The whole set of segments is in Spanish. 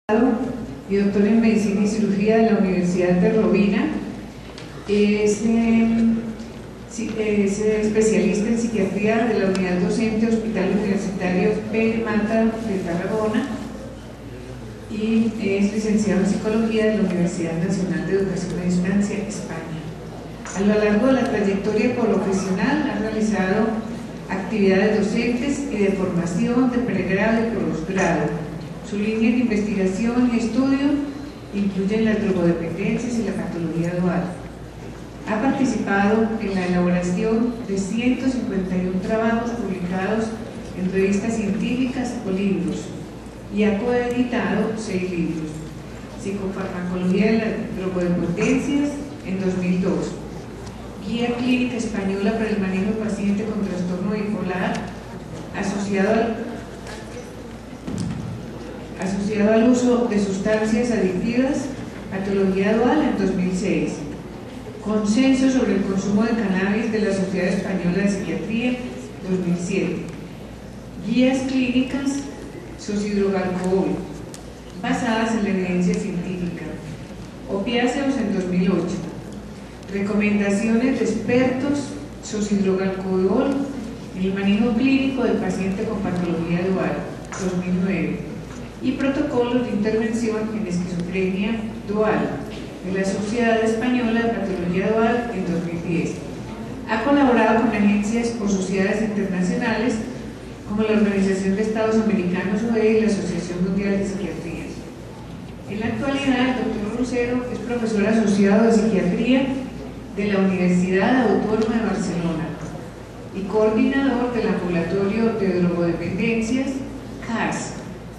Y doctor en Medicina y Cirugía de la Universidad de Rovira. Es especialista en psiquiatría de la unidad docente Hospital Universitario Pere Mata de Tarragona y es licenciado en Psicología de la Universidad Nacional de Educación a Distancia, España. A lo largo de la trayectoria profesional ha realizado actividades docentes y de formación de pregrado y posgrado. Su línea de investigación y estudio incluyen las drogodependencias y la patología dual. Ha participado en la elaboración de 151 trabajos publicados en revistas científicas o libros y ha coeditado 6 libros: Psicofarmacología de las drogodependencias en 2002, Guía Clínica Española para el manejo de paciente con trastorno bipolar asociado al uso de sustancias adictivas, patología dual en 2006, Consenso sobre el consumo de cannabis de la Sociedad Española de Psiquiatría 2007, Guías clínicas socidrogalcohol basadas en la evidencia científica, Opiáceos en 2008, Recomendaciones de expertos socidrogalcohol en el manejo clínico del paciente con patología dual 2009, y Protocolos de intervención en esquizofrenia dual de la Sociedad Española de Patología Dual en 2010. Ha colaborado con agencias o sociedades internacionales como la Organización de Estados Americanos OE y la Asociación Mundial de Psiquiatría. En la actualidad, el doctor Rosero es profesor asociado de Psiquiatría de la Universidad Autónoma de Barcelona y coordinador del Ambulatorio de Drogodependencias CAS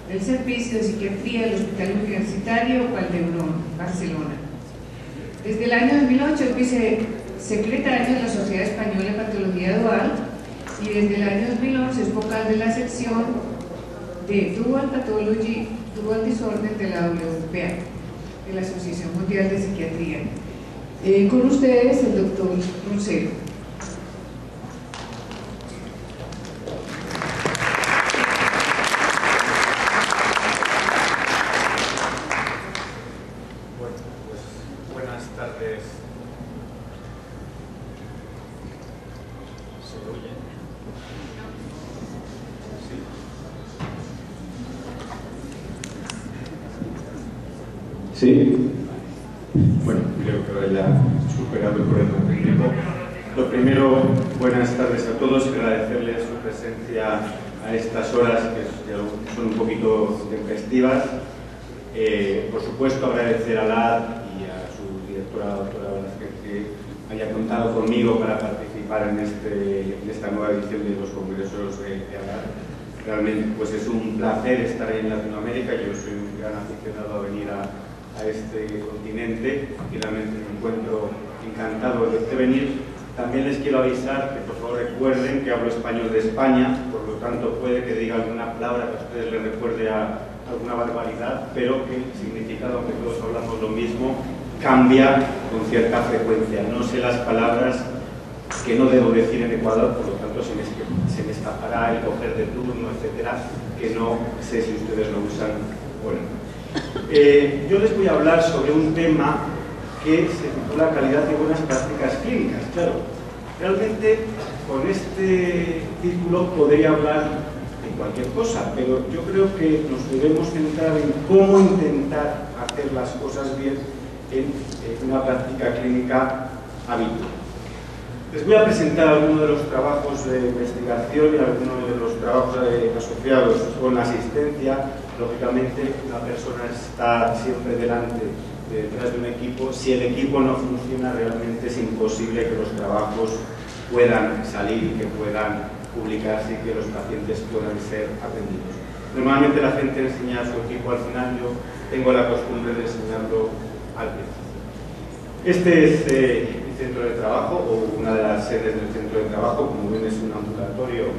del Servicio de Psiquiatría del Hospital Universitario Valdebron, Barcelona. Desde el año 2008 es vicesecretario de la Sociedad Española de Patología Dual y desde el año 2011 es vocal de la sección de Dual Pathology, Dual Disorder de la WPA, de la Asociación Mundial de Psiquiatría. Con ustedes el doctor Rosero. Sí. Bueno, creo que ya superado el problema técnico. Lo primero, buenas tardes a todos y agradecerles su presencia a estas horas que son un poquito tempestivas. Por supuesto, agradecer a LAD y a su directora, la doctora Velázquez, que haya contado conmigo para participar en esta nueva edición de los congresos de ALAD. Realmente pues es un placer estar en Latinoamérica. Yo soy un gran aficionado a venir a este continente y realmente me encuentro encantado de venir. También les quiero avisar que por favor recuerden que hablo español de España, por lo tanto puede que diga alguna palabra que a ustedes les recuerde a alguna barbaridad, pero que el significado, aunque todos hablamos lo mismo, cambia con cierta frecuencia. No sé las palabras que no debo decir en Ecuador, por lo tanto se me escapará el coger de turno, etcétera, que no sé si ustedes lo usan o no. Yo les voy a hablar sobre un tema que se titula Calidad y buenas prácticas clínicas. Claro, realmente con este título podría hablar de cualquier cosa, pero yo creo que nos debemos centrar en cómo intentar hacer las cosas bien en una práctica clínica habitual. Les voy a presentar algunos de los trabajos de investigación y algunos de los trabajos asociados con la asistencia. Lógicamente, una persona está siempre detrás de un equipo. Si el equipo no funciona, realmente es imposible que los trabajos puedan salir y que puedan publicarse y que los pacientes puedan ser atendidos. Normalmente la gente enseña a su equipo al final. Yo tengo la costumbre de enseñarlo al principio. Este es mi centro de trabajo, o una de las sedes del centro de trabajo. Como ven, es un ambulatorio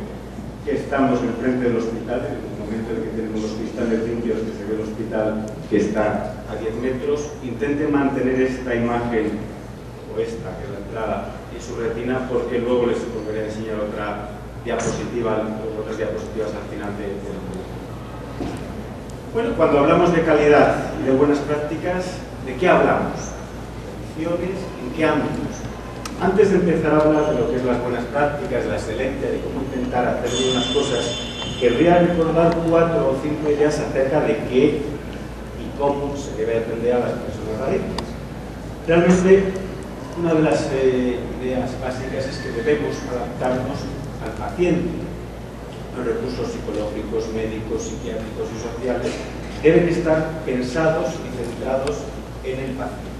que estamos enfrente del hospital. En el momento en que tenemos los cristales limpios, que se ve el hospital que está a 10 metros. Intenten mantener esta imagen, o esta, que es la entrada, en su retina, porque luego les volveré a enseñar otra diapositiva, otras diapositivas al final de la Bueno, cuando hablamos de calidad y de buenas prácticas, ¿de qué hablamos? ¿Adicciones? ¿En qué ámbitos? Antes de empezar a hablar de lo que es las buenas prácticas, la excelencia, de cómo intentar hacer bien las cosas, querría recordar 4 o 5 ideas acerca de qué y cómo se debe atender a las personas adictas. Realmente, una de las ideas básicas es que debemos adaptarnos al paciente. Los recursos psicológicos, médicos, psiquiátricos y sociales deben estar pensados y centrados en el paciente.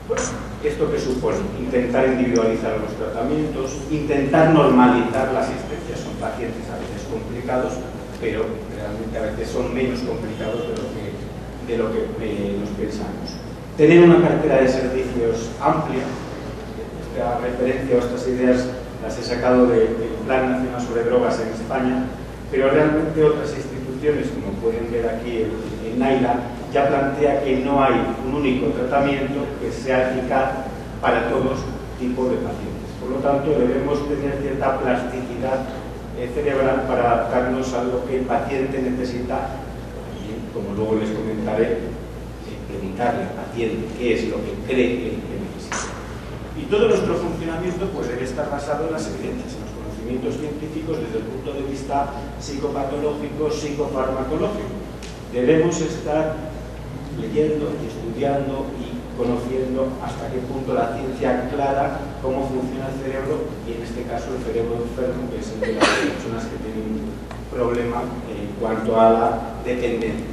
Bueno, ¿esto qué supone? Intentar individualizar los tratamientos, intentar normalizar la asistencia. Son pacientes a veces complicados, pero realmente a veces son menos complicados de lo que nos pensamos. Tener una cartera de servicios amplia. Esta referencia o estas ideas las he sacado del Plan Nacional sobre Drogas en España, pero realmente otras instituciones, como pueden ver aquí en Naila, ya plantea que no hay un único tratamiento que sea eficaz para todos tipos de pacientes. Por lo tanto, debemos tener cierta plasticidad cerebral para adaptarnos a lo que el paciente necesita y, como luego les comentaré, preguntarle al paciente qué es lo que cree que necesita. Y todo nuestro funcionamiento pues, debe estar basado en las evidencias, en los conocimientos científicos desde el punto de vista psicopatológico, psicofarmacológico. Debemos estar leyendo y estudiando y conociendo hasta qué punto la ciencia aclara cómo funciona el cerebro y en este caso el cerebro enfermo, que es el de las personas que tienen un problema en cuanto a la dependencia.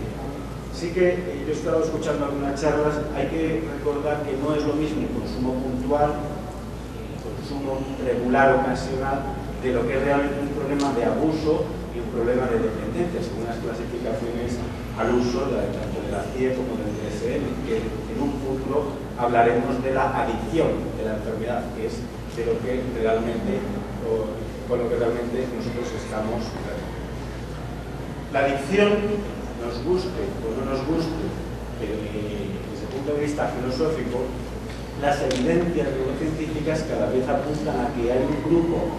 Sí que yo he estado escuchando algunas charlas, hay que recordar que no es lo mismo el consumo puntual, el consumo regular, ocasional, de lo que es realmente un problema de abuso y un problema de dependencia, según las clasificaciones al uso tanto de la CIE como del DSM, que en un futuro hablaremos de la adicción de la enfermedad, que es de lo que realmente, con lo que realmente nosotros estamos tratando. La adicción, nos guste o no nos guste, pero desde el punto de vista filosófico, las evidencias neurocientíficas cada vez apuntan a que hay un grupo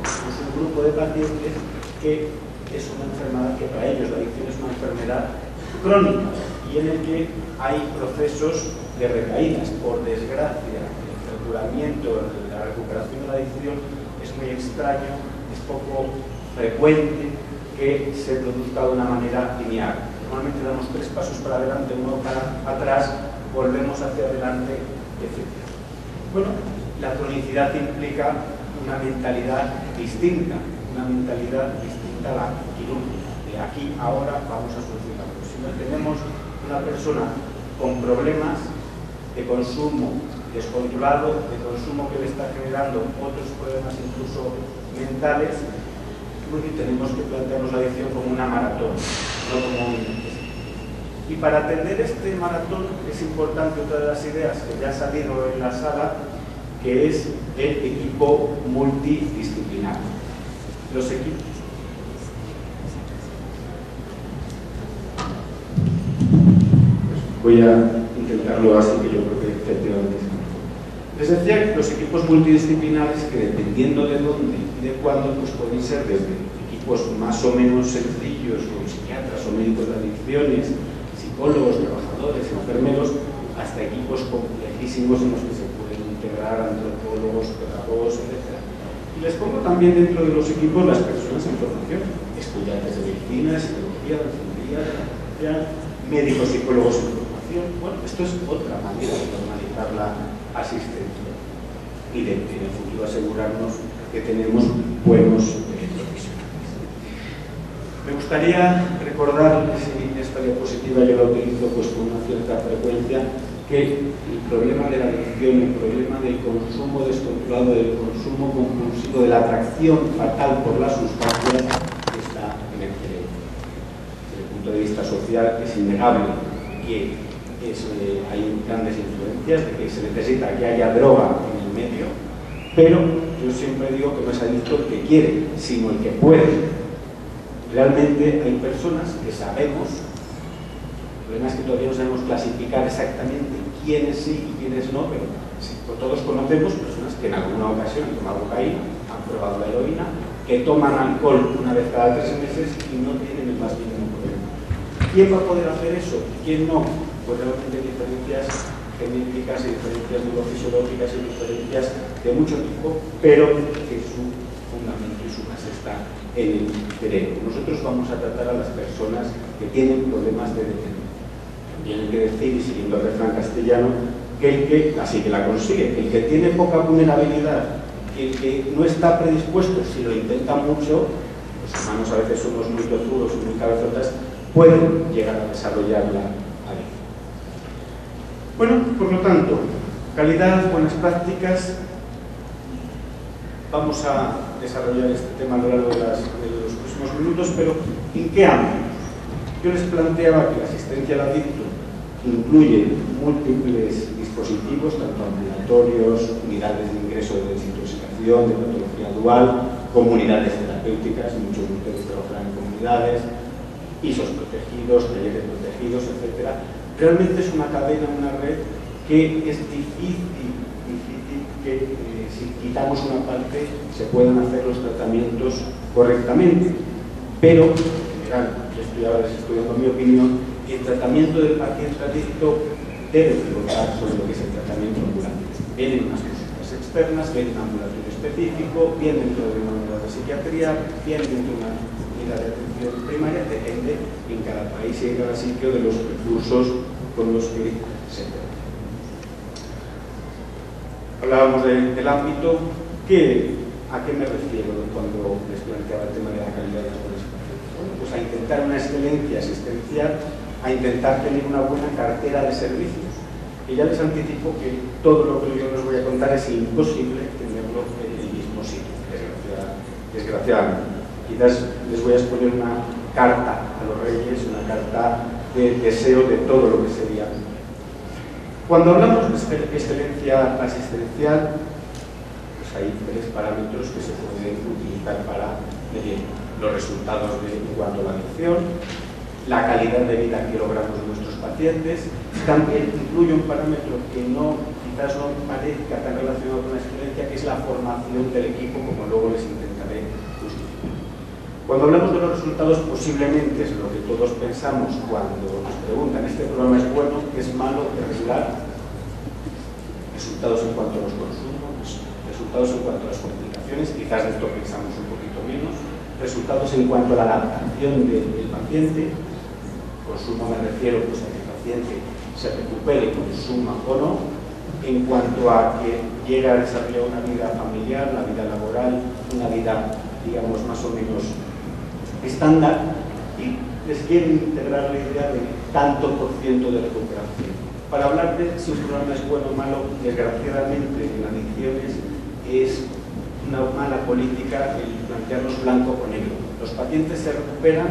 de pacientes que es una enfermedad que para ellos la adicción es una enfermedad crónica y en el que hay procesos de recaídas. Por desgracia, el curamiento, la recuperación de la adicción es muy extraño, es poco frecuente que se produzca de una manera lineal. Normalmente damos 3 pasos para adelante, 1 para atrás, volvemos hacia adelante, etc. Bueno, la cronicidad implica una mentalidad distinta a la quirúrgica. De aquí a ahora vamos a solucionarlo. Si no tenemos una persona con problemas de consumo descontrolado, de consumo que le está generando otros problemas incluso mentales, porque tenemos que plantearnos la adicción como una maratón, no como un... Y para atender este maratón es importante otra de las ideas que ya ha salido en la sala, que es el equipo multidisciplinar. Los equipos... Voy a intentarlo así, que yo creo que efectivamente es mejor. Les decía que los equipos multidisciplinares, que dependiendo de dónde y de cuándo, pues pueden ser desde equipos más o menos sencillos, con psiquiatras o médicos de adicciones, psicólogos, trabajadores, enfermeros, hasta equipos complejísimos en los que se pueden integrar antropólogos, pedagogos, etc. Y les pongo también dentro de los equipos las personas en formación, estudiantes de medicina, psicología, de enfermería, médicos, psicólogos en formación. Bueno, esto es otra manera de normalizar la asistencia y de en el futuro asegurarnos que tenemos buenos profesionales. Me gustaría recordar, si esta diapositiva yo la utilizo pues con una cierta frecuencia, que el problema de la adicción, el problema del consumo descontrolado, del consumo compulsivo, de la atracción fatal por las sustancias, está en el cerebro. Desde el punto de vista social es innegable que hay grandes influencias, de que se necesita que haya droga en el medio, pero yo siempre digo que no es adicto el que quiere, sino el que puede. Realmente hay personas que sabemos, el problema es que todavía no sabemos clasificar exactamente quiénes sí y quiénes no, pero sí, todos conocemos personas que en alguna ocasión han tomado cocaína, han probado la heroína, que toman alcohol una vez cada 3 meses y no tienen el más mínimo problema. ¿Quién va a poder hacer eso? ¿Quién no? Pues realmente diferencias genéticas y diferencias neurofisiológicas y diferencias de mucho tipo, pero que su fundamento y su base está en el cerebro. Nosotros vamos a tratar a las personas que tienen problemas de detención. También hay que decir, y siguiendo el refrán castellano, que el que, así que la consigue, el que tiene poca vulnerabilidad, el que no está predispuesto, si lo intenta mucho, los humanos a veces somos muy tozudos y muy cabezotas, pueden llegar a desarrollarla ahí. Bueno, por lo tanto, calidad, buenas prácticas. Vamos a desarrollar este tema a lo largo de los próximos minutos, pero ¿en qué ámbito? Yo les planteaba que la asistencia al adicto incluye múltiples dispositivos, tanto ambulatorios, unidades de ingreso de desintoxicación, de patología dual, comunidades terapéuticas, muchos de ustedes trabajan en comunidades, pisos protegidos, talleres protegidos, etc. Realmente es una cadena, una red que es difícil que si quitamos una parte se puedan hacer los tratamientos correctamente. Pero, verán, estoy ahora estudiando mi opinión, el tratamiento del paciente adicto debe pivotar sobre lo que es el tratamiento ambulante. Vienen unas consultas externas, viene un ambulatorio específico, bien dentro de una unidad de psiquiatría, bien dentro de una unidad de atención primaria, depende en cada país y en cada sitio de los recursos con los que se trata. Hablábamos del ámbito, ¿a qué me refiero cuando les planteaba el tema de la calidad de las buenas pacientes? Bueno, pues a intentar una excelencia asistencial, a intentar tener una buena cartera de servicios. Y ya les anticipo que todo lo que yo les voy a contar es imposible tenerlo en el mismo sitio, desgraciadamente. Quizás les voy a exponer una carta a los reyes, una carta de deseo de todo lo que sería. Cuando hablamos de excelencia asistencial, pues hay tres parámetros que se pueden utilizar para medir los resultados en cuanto a la adicción, la calidad de vida que logramos de nuestros pacientes. También incluye un parámetro que quizás no parezca tan relacionado con la excelencia, que es la formación del equipo, como luego les intentaré justificar. Cuando hablamos de los resultados, posiblemente es lo que todos pensamos cuando nos preguntan: ¿este programa es bueno, es malo, es regular? Resultados en cuanto a los consumos, resultados en cuanto a las complicaciones, quizás de esto pensamos un poquito menos, resultados en cuanto a la adaptación del paciente. Consumo me refiero pues a que el paciente se recupere, consuma o no, en cuanto a que llegue a desarrollar una vida familiar, una vida laboral, una vida, digamos, más o menos estándar, y les quiero integrar la idea de tanto por ciento de recuperación. Para hablar de si un programa es bueno o malo, desgraciadamente en adicciones es una mala política el plantearnos blanco o negro. Los pacientes se recuperan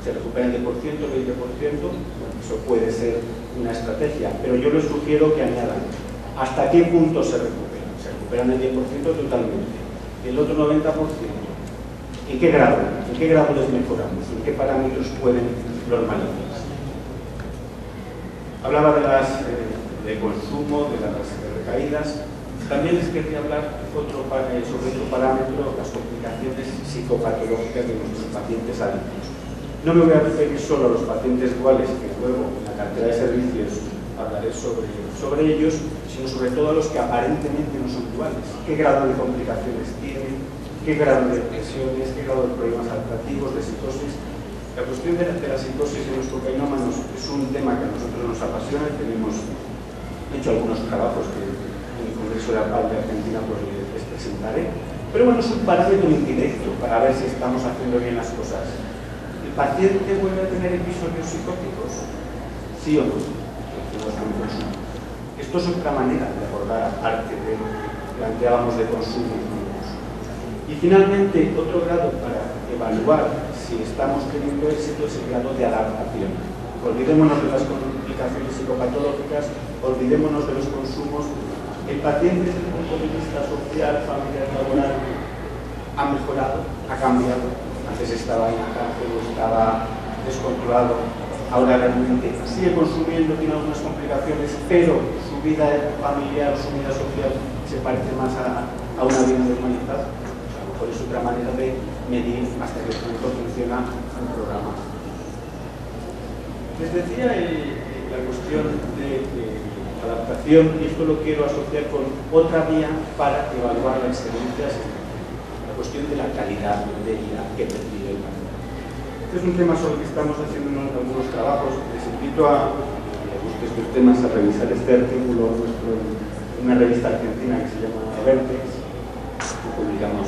10%, 20%, bueno, eso puede ser una estrategia, pero yo les sugiero que añadan hasta qué punto se recuperan. Se recuperan el 10% totalmente, el otro 90%. ¿En qué grado? ¿En qué grado les mejoramos? ¿En qué parámetros pueden normalizarse? Hablaba de consumo, de las recaídas. También les quería hablar sobre otro parámetro, las complicaciones psicopatológicas de nuestros pacientes adictos. No me voy a referir solo a los pacientes duales, que luego en la cartera de servicios hablaré sobre ellos, sino sobre todo a los que aparentemente no son duales. ¿Qué grado de complicaciones tienen? ¿Qué grado de depresiones? ¿Qué grado de problemas adaptativos, de psicosis? La cuestión de la psicosis en los cocainómanos es un tema que a nosotros nos apasiona. Tenemos hecho algunos trabajos que en el Congreso de la Paz de Argentina pues les presentaré. Pero bueno, es un parámetro indirecto para ver si estamos haciendo bien las cosas. ¿El paciente vuelve a tener episodios psicóticos? ¿Sí o no? Esto es otra manera de abordar aparte de lo que planteábamos de consumo. Y finalmente, otro grado para evaluar si estamos teniendo éxito es el grado de adaptación. Olvidémonos de las complicaciones psicopatológicas, olvidémonos de los consumos. El paciente desde el punto de vista social, familiar, laboral, ha mejorado, ha cambiado. Antes estaba en la cárcel o estaba descontrolado, ahora realmente sigue consumiendo, tiene algunas complicaciones, pero su vida familiar o su vida social se parece más a una vida normalizada. A lo mejor es otra manera de medir hasta qué punto funciona un programa. Les decía la cuestión de adaptación, y esto lo quiero asociar con otra vía para evaluar la excelencia, la cuestión de la calidad de vida que percibe el paciente. Este es un tema sobre el que estamos haciendo algunos trabajos. Les invito a, si les guste estos temas, a revisar este artículo nuestro en una revista argentina que se llama Vertex, que publicamos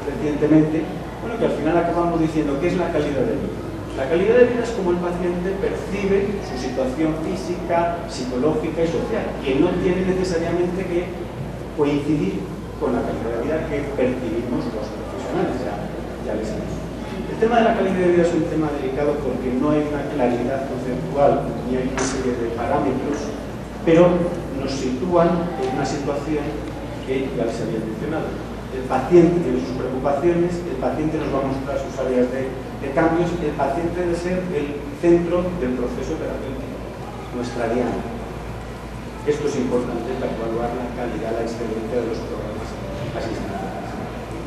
recientemente. Bueno, que al final acabamos diciendo ¿qué es la calidad de vida? La calidad de vida es como el paciente percibe su situación física, psicológica y social, que no tiene necesariamente que coincidir con la calidad de vida que percibimos los profesionales, ya les he dicho. El tema de la calidad de vida es un tema delicado porque no hay una claridad conceptual, ni hay una serie de parámetros, pero nos sitúan en una situación que ya les había mencionado. El paciente tiene sus preocupaciones, el paciente nos va a mostrar sus áreas de cambios, el paciente debe ser el centro del proceso terapéutico, nuestra diana. Esto es importante para evaluar la calidad, la excelencia de los programas asistenciales.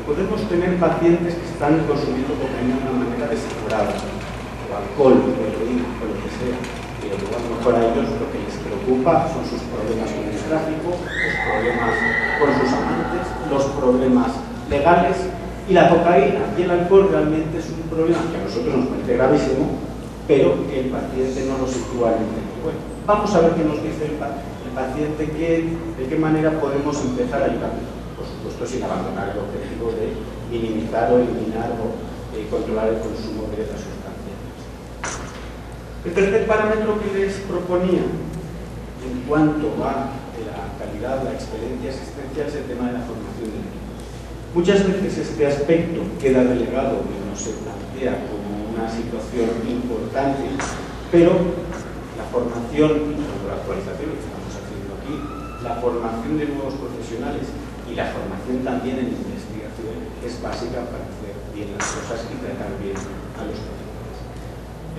Podemos tener pacientes que están consumiendo cocaína de una manera desaforada, o alcohol, o heroína, o lo que sea, pero a lo mejor a ellos lo que les preocupa son sus problemas con el tráfico, los problemas con sus amantes, los problemas legales. Y la cocaína y el alcohol realmente es un problema que a nosotros nos parece gravísimo, pero que el paciente no lo sitúa en el centro. Bueno, vamos a ver qué nos dice el paciente, de qué manera podemos empezar a ayudarle. Por supuesto, sin abandonar el objetivo de minimizar o eliminar o controlar el consumo de las sustancias. El tercer parámetro que les proponía en cuanto a la calidad, la excelencia asistencial es el tema de la formación del equipo. Muchas veces este aspecto queda delegado y no se plantea como una situación importante, pero la formación, la actualización, lo que estamos haciendo aquí, la formación de nuevos profesionales y la formación también en investigación es básica para hacer bien las cosas y tratar bien a los pacientes.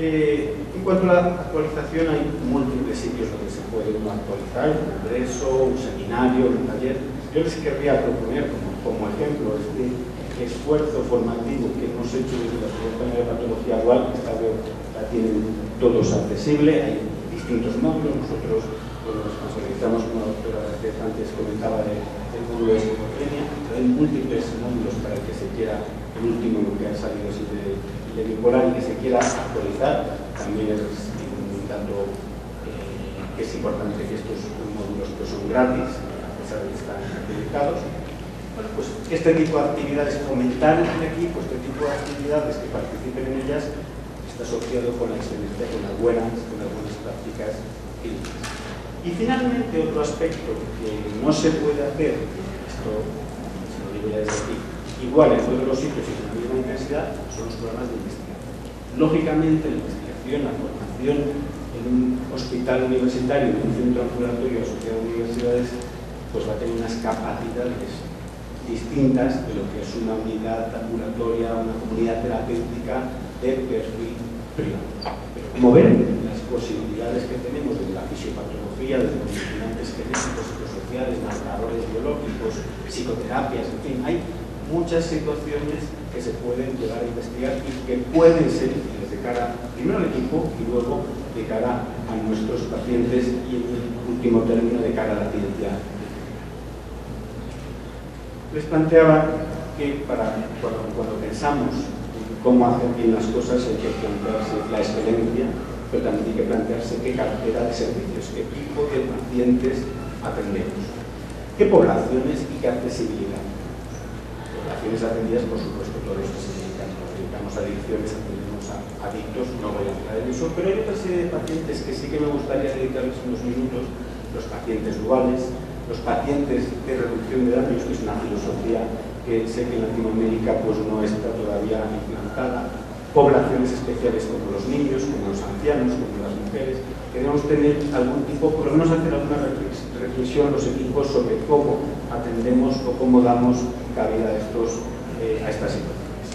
En cuanto a la actualización, hay múltiples sitios donde se puede uno actualizar, un congreso, un seminario, un taller. Yo les querría proponer como ejemplo este esfuerzo formativo que hemos hecho desde la Sociedad de Patología Dual, que esta vez la tienen todos accesible, hay distintos módulos, nosotros nos responsabilizamos, como la doctora antes comentaba, del módulo de esquizofrenia, pero hay múltiples módulos para el que se quiera, el último que ha salido así de bipolar y que se quiera actualizar, también es un dato que es importante que estos módulos pues, son gratis, a pesar de que están acreditados. Bueno, pues este tipo de actividades, fomentar en el equipo este tipo de actividades, que participen en ellas, está asociado con la excelencia, con las buenas prácticas clínicas. Y finalmente, otro aspecto que no se puede hacer, esto se lo digo ya desde aquí, igual en todos los sitios y con la misma intensidad, son los programas de investigación. Lógicamente, la investigación, la formación en un hospital universitario, en un centro ambulatorio asociado a universidades, pues va a tener unas capacidades distintas de lo que es una unidad ambulatoria, una comunidad terapéutica de perfil privado. Pero como ven, las posibilidades que tenemos desde la fisiopatología, desde los condicionantes genéticos, psicosociales, marcadores biológicos, psicoterapias, en fin, hay muchas situaciones que se pueden llegar a investigar y que pueden ser útiles de cara, primero al equipo y luego de cara a nuestros pacientes y en último término de cara a la ciencia. Les planteaba que cuando pensamos en cómo hacer bien las cosas hay que plantearse la excelencia, pero también hay que plantearse qué cartera de servicios, qué tipo de pacientes atendemos, qué poblaciones y qué accesibilidad. Poblaciones atendidas, por supuesto, todos los que se dedican, nos dedicamos a adicciones, atendemos a adictos, no voy a hablar de eso, pero hay otra serie de pacientes que sí que me gustaría dedicarles unos minutos, los pacientes duales, los pacientes de reducción de daños, que es una filosofía que sé que en Latinoamérica pues no está todavía implantada, poblaciones especiales como los niños, como los ancianos, como las mujeres. Queremos tener algún tipo, por lo menos hacer alguna reflexión los equipos sobre cómo atendemos o cómo damos cabida a estas situaciones.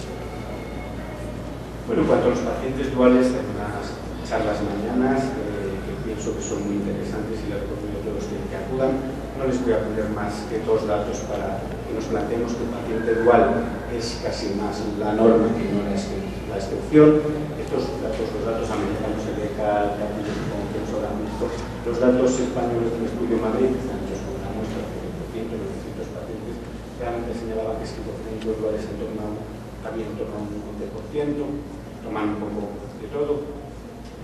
Bueno, en cuanto a los pacientes duales, hay unas charlas mañanas que pienso que son muy interesantes y les recomiendo a todos que acudan. No les voy a poner más que dos datos para que nos planteemos que el paciente dual es casi más la norma que no la excepción. Estos datos, los datos americanos, el ECA Central, Cáceres, como que nos habrán visto, los datos españoles del estudio Madrid, que están hechos con una muestra de 900 pacientes, realmente señalaba que esquizofrenia individual es había en torno a un 11%, tomando un poco de todo.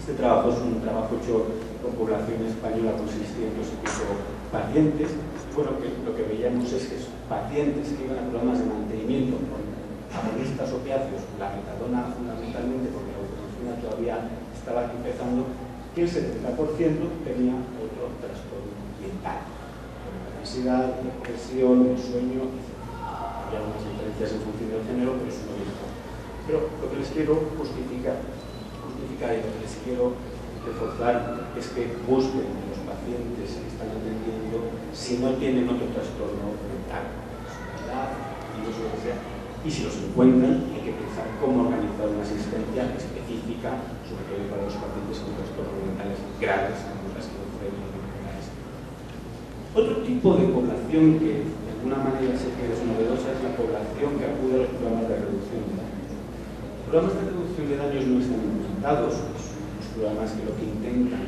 Este trabajo es un trabajo hecho con población española con 600 y pico pacientes. Bueno, lo que veíamos es que pacientes que iban a programas de mantenimiento con agonistas opiáceos, la metadona fundamentalmente, porque la buprenorfina todavía estaba empezando, que el 70% tenía otro trastorno mental, ansiedad, depresión, el sueño, había unas diferencias en función del género, pero eso no es todo. Pero lo que les quiero justificar y lo que les quiero reforzar es que busquen en los pacientes que están atendiendo si no tienen otro trastorno mental, personalidad, y eso lo que sea. Y si los encuentran, hay que pensar cómo organizar una asistencia específica, sobre todo para los pacientes con trastornos mentales graves, como la esquizofrenia y bipolares. Otro tipo de población que de alguna manera sé que es novedosa es la población que acude a los programas de reducción de daños. Los programas de reducción de daños no están implementados, los programas que lo que intentan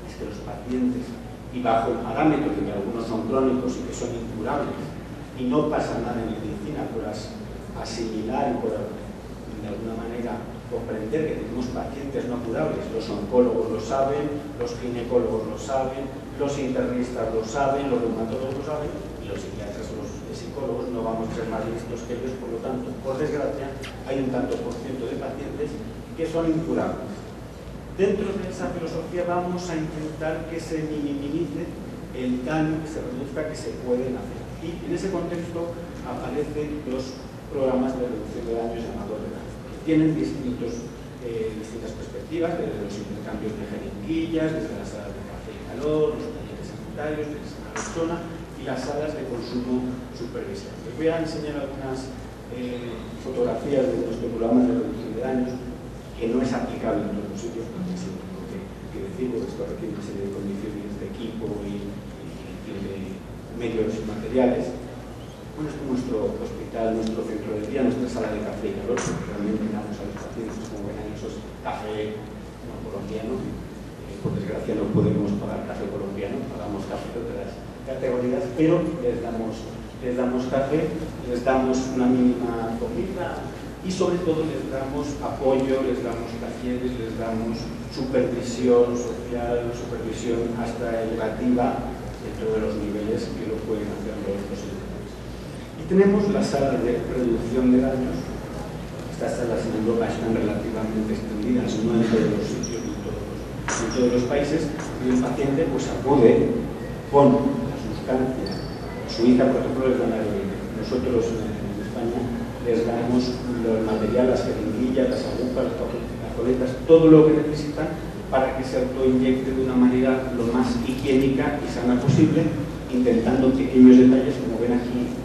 es que los pacientes, y bajo el parámetro de que algunos son crónicos y que son incurables, y no pasa nada en medicina por asimilar y por de alguna manera comprender que tenemos pacientes no curables. Los oncólogos lo saben, los ginecólogos lo saben, los internistas lo saben, los reumatólogos lo saben, y los psiquiatras o los psicólogos no vamos a ser más listos que ellos. Por lo tanto, por desgracia, hay un tanto por ciento de pacientes que son incurables. Dentro de esa filosofía vamos a intentar que se minimice el daño, que se reduzca, que se pueden hacer. Y en ese contexto aparecen los programas de reducción de daños llamados de daño, que tienen distintas perspectivas, desde los intercambios de jeringuillas, desde las salas de café y calor, los talleres sanitarios, desde la persona y las salas de consumo supervisado. Les voy a enseñar algunas fotografías de nuestro programa de reducción de daños, que no es aplicable en todos los sitios, porque sí, que decir, porque esto requiere una serie de condiciones de equipo y de medios y materiales. Bueno, es nuestro hospital, nuestro centro de día, nuestra sala de café y calor, porque realmente damos a los pacientes, como ven ahí, esos café colombiano. Por desgracia no podemos pagar café colombiano, pagamos café de otras categorías, pero les damos café, les damos una mínima comida y sobre todo les damos apoyo, les damos talleres, les damos supervisión social, supervisión hasta educativa dentro de los niveles que lo pueden hacer los educadores. Y tenemos las salas de reducción de daños. Estas salas en Europa están relativamente extendidas, no en todos los sitios, en todos los países, y el paciente pues acude con la sustancia. Suiza, por ejemplo, les dan la heroína. Nosotros en España les damos el material, las jeringuillas, las agujas, las coletas, todo lo que necesitan para que se autoinyecte de una manera lo más higiénica y sana posible, intentando pequeños detalles, como ven aquí,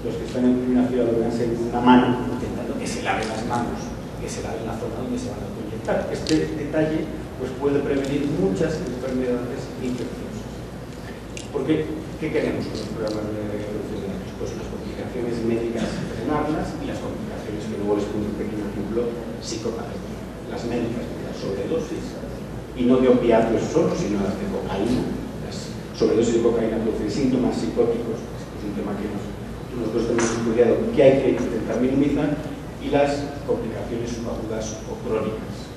los que están en primera fila lo ven en una mano, intentando que se laven las manos, que se laven la zona donde se van a autoinyectar. Este detalle pues, puede prevenir muchas enfermedades infecciosas. Porque, ¿qué queremos con los programas de reducción de daños? Pues las complicaciones médicas, frenarlas, y las complicaciones, que luego les pongo un pequeño ejemplo, psicopatéticas. Las médicas de la sobredosis, y no de opiáceos solo, sino las de cocaína. Las sobredosis de cocaína producen síntomas psicóticos, es un tema que nosotros tenemos estudiado, que hay que intentar minimizar, y las complicaciones subagudas o crónicas.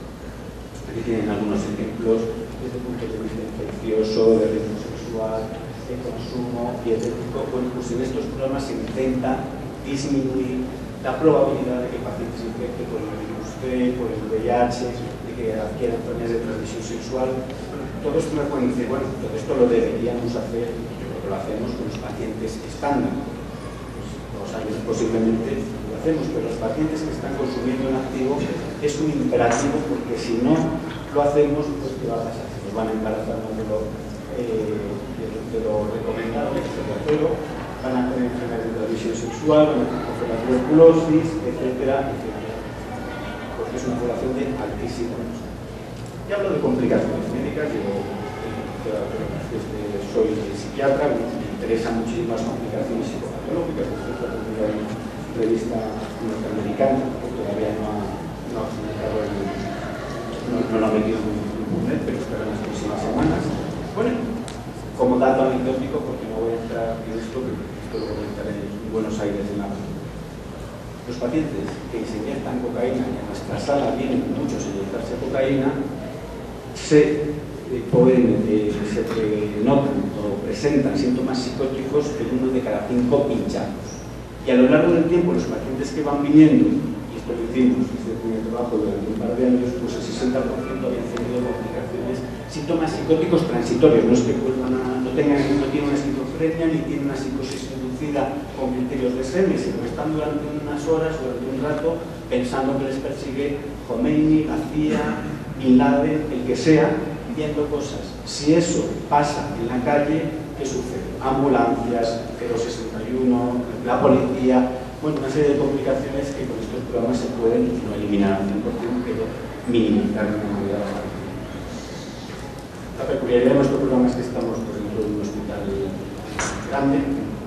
Aquí tienen algunos ejemplos desde el punto de vista infeccioso, de ritmo sexual, de consumo dietético. Bueno, pues en estos programas se intenta disminuir la probabilidad de que pacientes se infecten por el virus C, por el VIH, de que adquieran enfermedades de transmisión sexual. Bueno, todo esto me pueden decir, bueno, todo esto lo deberíamos hacer, yo creo que lo hacemos con los pacientes estándar. Pues, 2 años posiblemente lo hacemos, pero los pacientes que están consumiendo en activo es un imperativo, porque si no lo hacemos, pues ¿qué va a pasar? Nos van a embarazar más de lo recomendado, pero van a tener enfermedades de transmisión sexual, van a tener la tuberculosis, etcétera, etcétera. Porque es una población de altísimo riesgo. Y hablo de complicaciones médicas, yo soy psiquiatra, me interesan muchísimas complicaciones psicopatológicas. Por ejemplo, tengo una revista norteamericana que todavía no ha metido en pero estará en las próximas semanas. Bueno, como dato anecdótico, porque no voy a entrar en esto, pero esto lo comentaré en Buenos Aires en la mañana. Los pacientes que se inyectan cocaína, y a nuestra sala vienen muchos a inyectarse cocaína, se notan o presentan síntomas psicóticos en 1 de cada 5 pinchados. Y a lo largo del tiempo, los pacientes que van viniendo, y esto lo hicimos desde el primer trabajo durante un par de años, pues el 60% habían tenido complicaciones, síntomas psicóticos transitorios, no es que no tienen una esquizofrenia ni tienen una psicosis inducida con criterios de SEMI, sino que están durante unas horas, durante un rato, pensando que les persigue Khomeini, García, Bin Laden, el que sea, viendo cosas. Si eso pasa en la calle, ¿qué sucede? Ambulancias, 061, la policía, bueno, una serie de complicaciones que con estos programas se pueden no eliminar al 100%, pero minimizar en una medida bastante. La peculiaridad de nuestro programa es que estamos por dentro de un hospital grande,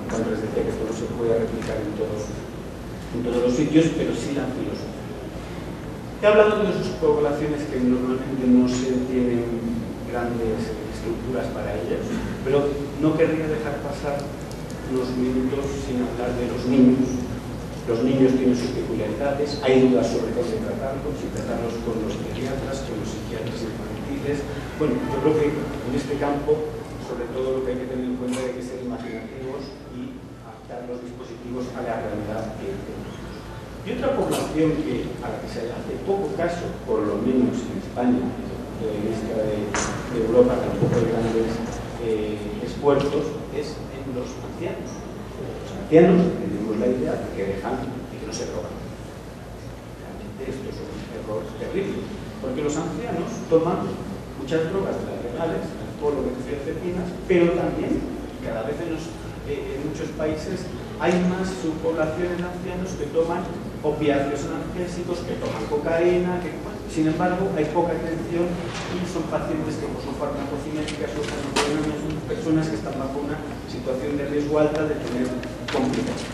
cuando les decía que esto no se puede replicar en todos los sitios, pero sí la filosofía. He hablado de sus poblaciones que normalmente no se tienen grandes estructuras para ellas, pero no querría dejar pasar unos minutos sin hablar de los niños. Los niños tienen sus peculiaridades, hay dudas sobre dónde tratarlos, si tratarlos con los pediatras, con los psiquiatras infantiles. Bueno, yo creo que en este campo, sobre todo lo que hay que tener en cuenta es que hay que ser imaginativos y adaptar los dispositivos a la realidad que tenemos. Y otra población a la que se le hace poco caso, por lo menos en España, desde el punto de vista de Europa, tampoco hay grandes esfuerzos, es en los ancianos. Los ancianos tenemos la idea de que dejan y que no se drogan. Realmente esto es un error terrible, porque los ancianos toman muchas drogas de las legales, alcohol o benzodiazepinas, pero también, cada vez en muchos países, hay más subpoblaciones de ancianos que toman opiáceos analgésicos, que toman cocaína, sin embargo, hay poca atención y son pacientes que son farmacocinéticas o son personas que están bajo una situación de riesgo alta de tener complicaciones.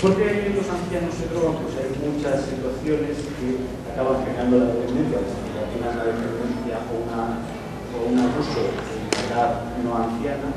¿Por qué los ancianos se drogan? Pues hay muchas situaciones que acaban generando la dependencia, la dependencia o un abuso en la edad no anciana,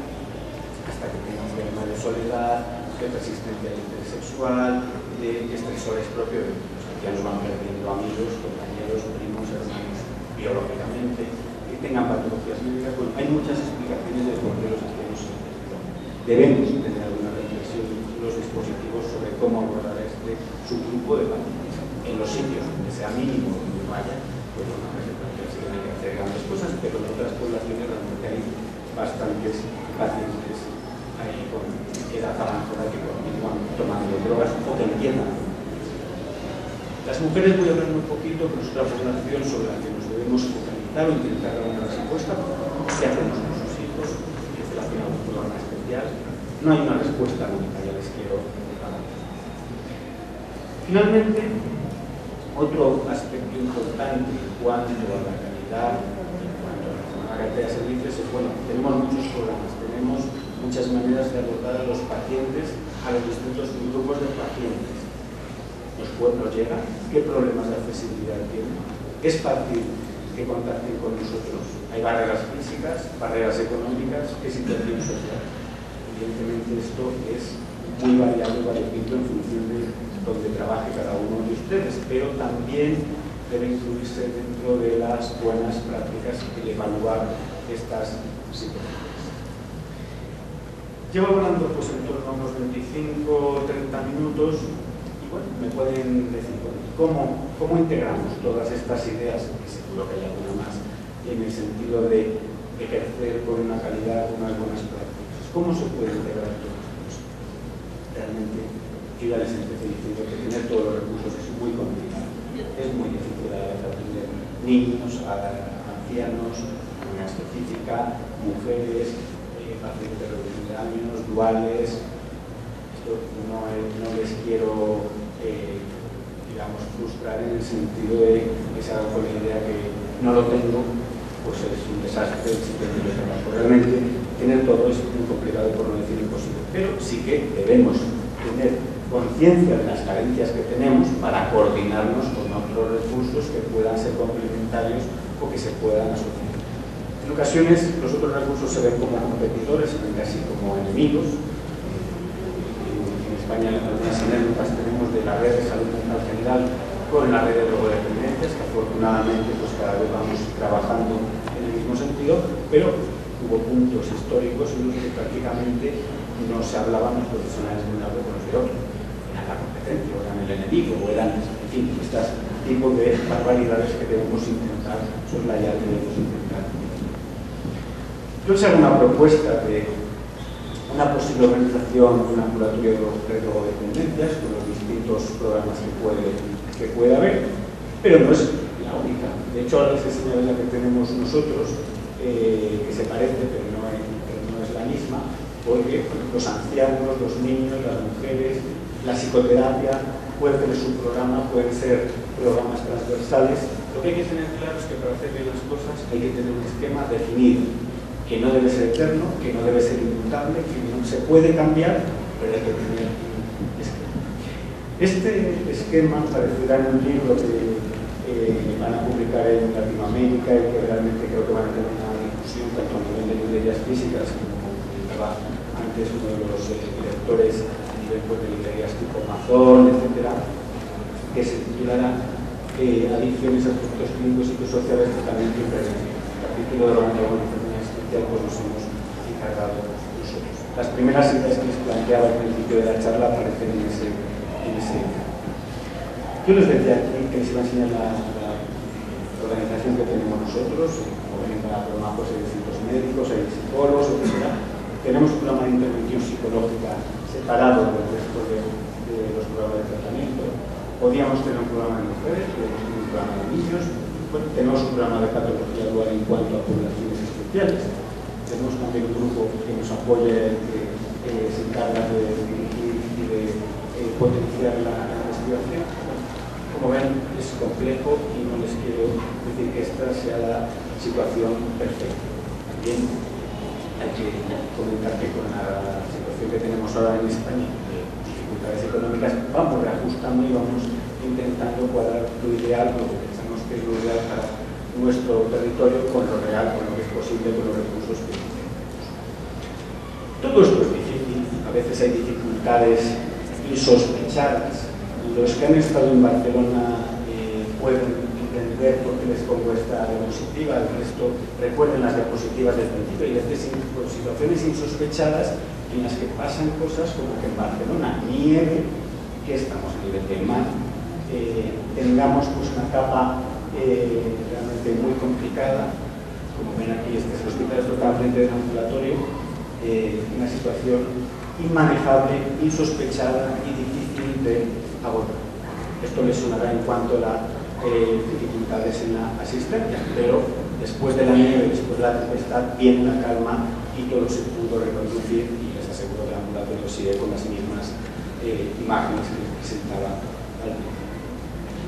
hasta que tengan problemas de soledad, de resistencia al interés sexual, de estresores propios. Los ancianos van perdiendo amigos, compañeros, primos, hermanos, biológicamente, que tengan patologías médicas. Bueno, hay muchas explicaciones de por qué los ancianos se drogan. Debemos tener alguna reflexión en los dispositivos sobre cómo abordar este subgrupo de pacientes. En los sitios donde sea mínimo, donde vaya, pues bueno, hay que hacer grandes cosas, pero en otras poblaciones realmente hay bastantes pacientes ahí con edad avanzada que continúan tomando drogas o que empiezan. Las mujeres voy a hablar muy poquito, pero es otra población sobre la que nos debemos focalizar o intentar dar una respuesta. ¿Qué hacemos con sus hijos? ¿Qué se relaciona con un programa especial? No hay una respuesta única, ya les quiero dar. Finalmente, otro aspecto importante en cuanto a la calidad, en cuanto a la cartera de servicios, es bueno, tenemos muchos programas, tenemos muchas maneras de abordar a los pacientes, a los distintos grupos de pacientes. Los pueblos llegan, qué problemas de accesibilidad tienen, es fácil que contacten con nosotros, hay barreras físicas, barreras económicas, qué situación social. Evidentemente esto es muy variable, variopinto en función de donde trabaje cada uno de ustedes, pero también debe incluirse dentro de las buenas prácticas el evaluar estas situaciones. Llevo hablando pues en torno a unos 25 o 30 minutos y bueno, me pueden decir ¿cómo integramos todas estas ideas, que seguro que hay alguna más, en el sentido de ejercer con una calidad, unas buenas prácticas. ¿Cómo se puede integrar todo esto? Realmente, yo ya les empecé diciendo que tener todos los recursos es muy complicado. Es muy difícil a la vez atender niños, a ancianos, a una específica, mujeres, pacientes de reducción de años, duales. Esto no les quiero, digamos, frustrar en el sentido de que se hagan con la idea que no lo tengo, pues es un desastre el sitio de trabajo. Realmente tener todo es muy complicado, por no decir imposible, pero sí que debemos tener conciencia de las carencias que tenemos para coordinarnos con otros recursos que puedan ser complementarios o que se puedan asociar. En ocasiones los otros recursos se ven como competidores, se ven casi como enemigos. En España algunas anécdotas tenemos de la red de salud mental general con la red de drogodependencias, que afortunadamente pues cada vez vamos trabajando en el mismo sentido, pero hubo puntos históricos en los que prácticamente no se hablaban los profesionales de una red con los de otro. Eran la competencia, o eran el enemigo, o eran, en fin, estos tipos de barbaridades que debemos intentar soslayar, que debemos intentar. Yo os hago una propuesta de una posible organización de una ambulatorio de drogodependencias con los distintos programas que puede haber, pero no es la única. De hecho, ahora les enseñaré la que tenemos nosotros, que se parece, pero no es la misma, porque los ancianos, los niños, las mujeres, la psicoterapia puede tener su programa, pueden ser programas transversales. Lo que hay que tener claro es que para hacer bien las cosas hay que tener un esquema definido, que no debe ser eterno, que no debe ser inmutable, que no se puede cambiar, pero hay que tener un esquema. Este esquema aparecerá en un libro que van a publicar en Latinoamérica y que realmente creo que van a tener una difusión tanto a nivel de librerías físicas, como comentaba antes uno de los directores a nivel de librerías tipo Amazon, etcétera, que se titulará Adicciones a productos clínicos y psicosociales, tratamiento y prevención. El capítulo de la organización especial pues nos hemos encargado nosotros. Las primeras ideas que les planteaba al principio de la charla aparecen en ese libro. Yo les decía aquí que les iba a enseñar la organización que tenemos nosotros. Como ven, en cada programa pues, hay distintos médicos, hay psicólogos, etc. Tenemos un programa de intervención psicológica separado del resto de los programas de tratamiento. Podríamos tener un programa de mujeres, podríamos tener un programa de niños, bueno, tenemos un programa de patología dual en cuanto a poblaciones especiales. Tenemos también un grupo que nos apoya, que se encarga de dirigir y de potenciar la investigación. Como ven, es complejo y no les quiero decir que esta sea la situación perfecta. También hay que comentar que con la situación que tenemos ahora en España, de dificultades económicas, vamos reajustando y vamos intentando cuadrar lo ideal, lo que pensamos que es lo ideal para nuestro territorio, con lo real, con lo que es posible, con los recursos que tenemos. Todo esto es difícil, a veces hay dificultades insospechadas. Los que han estado en Barcelona pueden entender por qué les pongo esta diapositiva, el resto recuerden las diapositivas del principio y a veces por situaciones insospechadas en las que pasan cosas como que en Barcelona nieve, que estamos a nivel del mar, tengamos pues una capa realmente muy complicada, como ven aquí este es el hospital totalmente ambulatorio, una situación inmanejable, insospechada y difícil de abordar. Esto les sonará en cuanto a las dificultades en la asistencia, pero después de la nieve, después de la tempestad, viene una calma y todo se pudo reconducir y les aseguro que el ambulatorio sigue con las mismas imágenes que les presentaba al principio.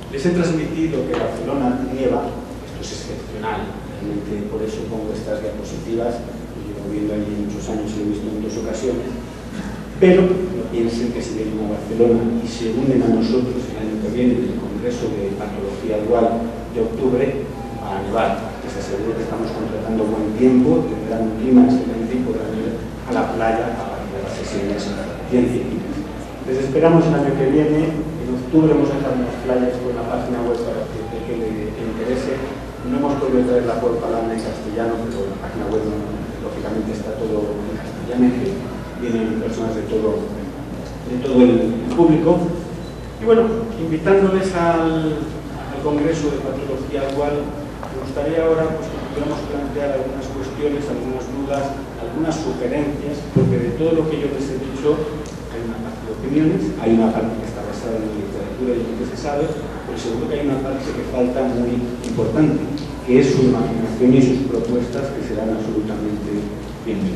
Les he transmitido que Barcelona nieva, esto es excepcional, realmente por eso pongo estas diapositivas, lo llevo viendo allí muchos años y lo he visto en dos ocasiones. Pero no piensen que si vienen a Barcelona y se unen a nosotros el año que viene en el Congreso de Patología Dual de octubre, va a nevar. Les aseguro que estamos contratando buen tiempo, tendrán un clima excelente y podrán ir a la playa a partir de las sesiones científicas. Les esperamos el año que viene. En octubre hemos dejado unas playas por la página web para que le interese. No hemos podido traer la palabra en castellano, pero la página web lógicamente está todo en castellano. Vienen personas de todo el público. Y bueno, invitándoles al Congreso de Patología Dual, me gustaría ahora pues, que pudiéramos plantear algunas cuestiones, algunas dudas, algunas sugerencias, porque de todo lo que yo les he dicho hay una parte de opiniones, hay una parte que está basada en la literatura y en lo que se sabe, pero seguro que hay una parte que falta muy importante, que es su imaginación y sus propuestas, que serán absolutamente bienvenidas.